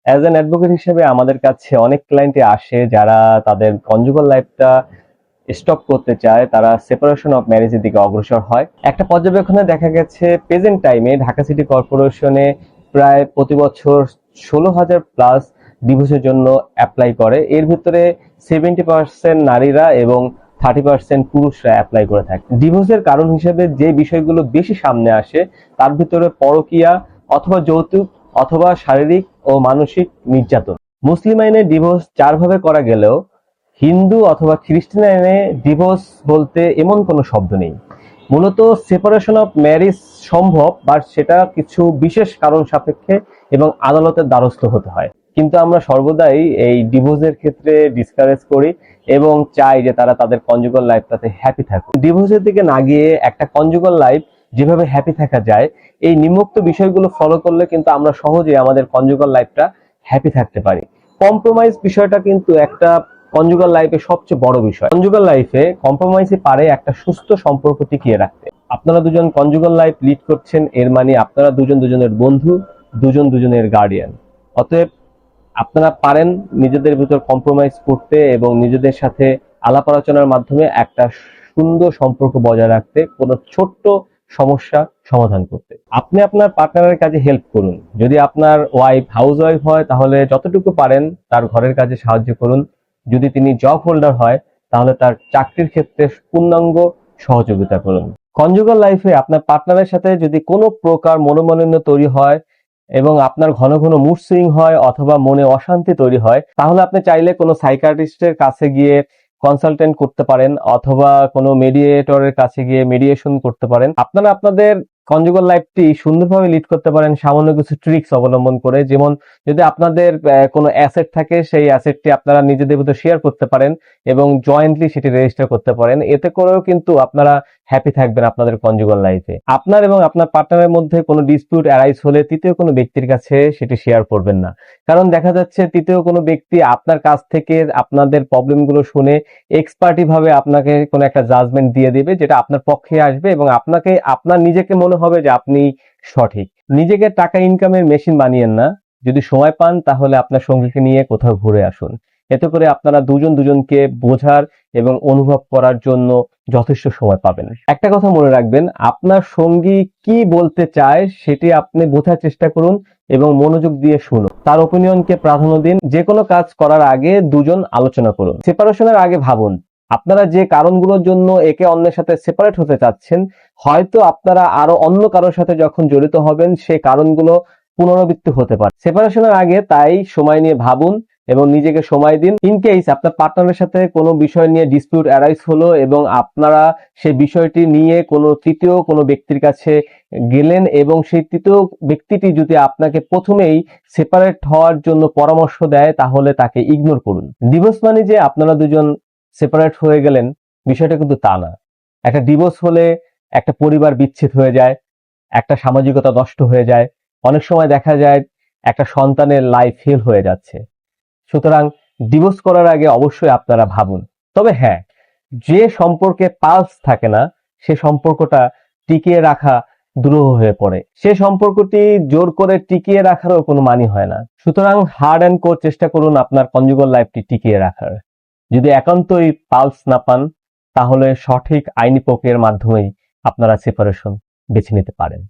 As an advocate হিসেবে আমাদের কাছে অনেক ক্লায়েন্টই আসে যারা তাদের কনজুগাল লাইফটা স্টপ করতে চায়, তারা সেপারেশন অফ ম্যারেজের দিকে অগ্রসর হয়। একটা পর্যবেক্ষণে দেখা গেছে প্রেজেন্ট টাইমে ঢাকা সিটি কর্পোরেশনে প্রায় প্রতি বছর 16,000 প্লাস ডিভোর্সের জন্য অ্যাপ্লাই করে। এর ভিতরে 70% নারীরা এবং 30% পুরুষরা অ্যাপ্লাই করে থাকে। ডিভোর্সের কারণ হিসেবে যে বিষয়গুলো বেশি সামনে আসে তার ভিতরে পরকীয়া অথবা যৌতুক অথবা শারীরিক ও মানসিক নির্যাতন। মুসলিম আইনে ডিভোর্স 4 ভাবে করা গেলেও হিন্দু অথবা খ্রিস্টান আইনে ডিভোর্স বলতে এমন কোনো শব্দ নেই। মূলত সেপারেশন অফ ম্যারেজ সম্ভব, বাট সেটা কিছু বিশেষ কারণ সাপেক্ষে এবং আদালতের দ্বারস্থ হতে হয়। কিন্তু আমরা সর্বদাই এই ডিভোর্সের ক্ষেত্রে ডিসকারেজ করি এবং চাই যে তারা তাদের কনজুগাল লাইফটাতে হ্যাপি থাকুক। ডিভোর্সের দিকে না গিয়ে একটা কনজুগাল লাইফ যেভাবে হ্যাপি থাকা যায়, এই নিম্নোক্ত বিষয়গুলো ফলো করলে কিন্তু আমরা সহজে আমাদের কনজুগাল লাইফটা হ্যাপি থাকতে পারি। কম্প্রোমাইজ বিষয়টা কিন্তু একটা কনজুগাল লাইফে সবচেয়ে বড় বিষয়। কনজুগাল লাইফে কম্প্রোমাইজে পারে একটা সুস্থ সম্পর্ক টিকিয়ে রাখতে। আপনারা দুজন কনজুগাল লাইফ লিড করছেন, এর মানে আপনারা দুজন দুজনের বন্ধু, দুজন দুজনের গার্ডিয়ান। অতএব আপনারা পারেন নিজেদের ভিতর কম্প্রোমাইজ করতে এবং নিজেদের সাথে আলাপ আলোচনার মাধ্যমে একটা সুন্দর সম্পর্ক বজায় রাখতে, কোনো ছোট্ট সমস্যা সমাধান করতে। আপনি আপনার পার্টনারের কাজে হেল্প করুন। যদি আপনার ওয়াইফ হাউস ওয়াইফ হয় তাহলে যতটুকু পারেন তার ঘরের কাজে সাহায্য করুন। যদি তিনি জব হোল্ডার হয় তাহলে তার চাকরির ক্ষেত্রে পূর্ণাঙ্গ সহযোগিতা করুন। কনজুগাল লাইফে আপনার পার্টনারের সাথে যদি কোনো প্রকার মনোমালিন্য তৈরি হয় এবং আপনার ঘন ঘন মুড সুইং হয় অথবা মনে অশান্তি তৈরি হয়, তাহলে আপনি চাইলে কোনো সাইকিয়াট্রিস্টের কাছে গিয়ে কনসালটেন্ট করতে পারেন অথবা কোনো মেডিয়েটরের কাছে গিয়ে মেডিয়েশন করতে পারেন। আপনারা আপনাদের কনজুগাল লাইফটি সুন্দরভাবে লিড করতে পারেন সামান্য কিছু ট্রিক্স অবলম্বন করে। যেমন যদি আপনাদের কোনো অ্যাসেট থাকে, সেই অ্যাসেটটি আপনারা নিজেদের ভিতরে শেয়ার করতে পারেন এবং জয়েন্টলি সেটি রেজিস্টার করতে পারেন। এতে করেও কিন্তু আপনারা হ্যাপি থাকবেন আপনাদের কনজুগাল লাইফে। আপনার এবং আপনার পার্টনারের মধ্যে কোনো ডিসপিউট অ্যারাইজ হলে তৃতীয় কোনো ব্যক্তির কাছে সেটি শেয়ার করবেন না। কারণ দেখা যাচ্ছে তৃতীয় কোনো ব্যক্তি আপনার কাছ থেকে আপনাদের প্রবলেমগুলো শুনে এক্সপার্টি ভাবে আপনাকে কোনো একটা জাজমেন্ট দিয়ে দিবে, যেটা আপনার পক্ষে আসবে এবং আপনাকে আপনার নিজেকে মনে হবে যে আপনি সঠিক। নিজেকে টাকা ইনকামের মেশিন বানিয়েন না। যদি সময় পান তাহলে আপনার সঙ্গীকে নিয়ে কোথাও ঘুরে আসুন। এতে করে আপনারা দুজন দুজনকে বোঝার এবং অনুভব করার জন্য যথেষ্ট সময় পাবেন। একটা কথা মনে রাখবেন, আপনার সঙ্গী কি বলতে চায় সেটি আপনি বোঝার চেষ্টা করুন এবং মনোযোগ দিয়ে শুনুন। তার ওপিনিয়নকে প্রাধান্য দিন। যে কোনো কাজ করার আগে দুজন আলোচনা করুন। সেপারেশনের আগে ভাবুন আপনারা যে কারণগুলোর জন্য একে অন্যের সাথে সেপারেট হতে চাচ্ছেন, হয়তো আপনারা আরো অন্য কারোর সাথে যখন জড়িত হবেন সেই কারণগুলো পুনরাবৃত্তি হতে পারে। সেপারেশনের আগে তাই সময় নিয়ে ভাবুন এবং নিজেকে সময় দিন। ইন কেস আপনার পার্টনারের সাথে কোনো বিষয় নিয়ে ডিসপিউট অ্যারাইজ হলো এবং আপনারা সেই বিষয়টি নিয়ে কোনো তৃতীয় কোনো ব্যক্তির কাছে গেলেন এবং সেই তৃতীয় ব্যক্তিটি যদি আপনাকে প্রথমেই সেপারেট হওয়ার জন্য পরামর্শ দেয়, তাহলে তাকে ইগনোর করুন। ডিভোর্স মানে যে আপনারা দুজন সেপারেট হয়ে গেলেন, বিষয়টা কিন্তু তা না। একটা ডিভোর্স হলে একটা পরিবার বিচ্ছেদ হয়ে যায়, একটা সামাজিকতা নষ্ট হয়ে যায়, অনেক সময় দেখা যায় একটা সন্তানের লাইফ ফেল হয়ে যাচ্ছে। সুতরাং ডিভোর্স করার আগে অবশ্যই আপনারা ভাবুন। তবে হ্যাঁ, যে সম্পর্কে পালস থাকে না সে সম্পর্কটা টিকিয়ে রাখা দুরূহ হয়ে পড়ে। সে সম্পর্কটি জোর করে টিকিয়ে রাখারও কোনো মানে হয় না। সুতরাং হার্ড অ্যান্ড কোর চেষ্টা করুন আপনার কনজুগাল লাইফটি টিকিয়ে রাখার। যদি একান্তই পালস না পান তাহলে সঠিক আইনি প্রক্রিয়ার মাধ্যমেই আপনারা সেপারেশন বেছে নিতে পারেন।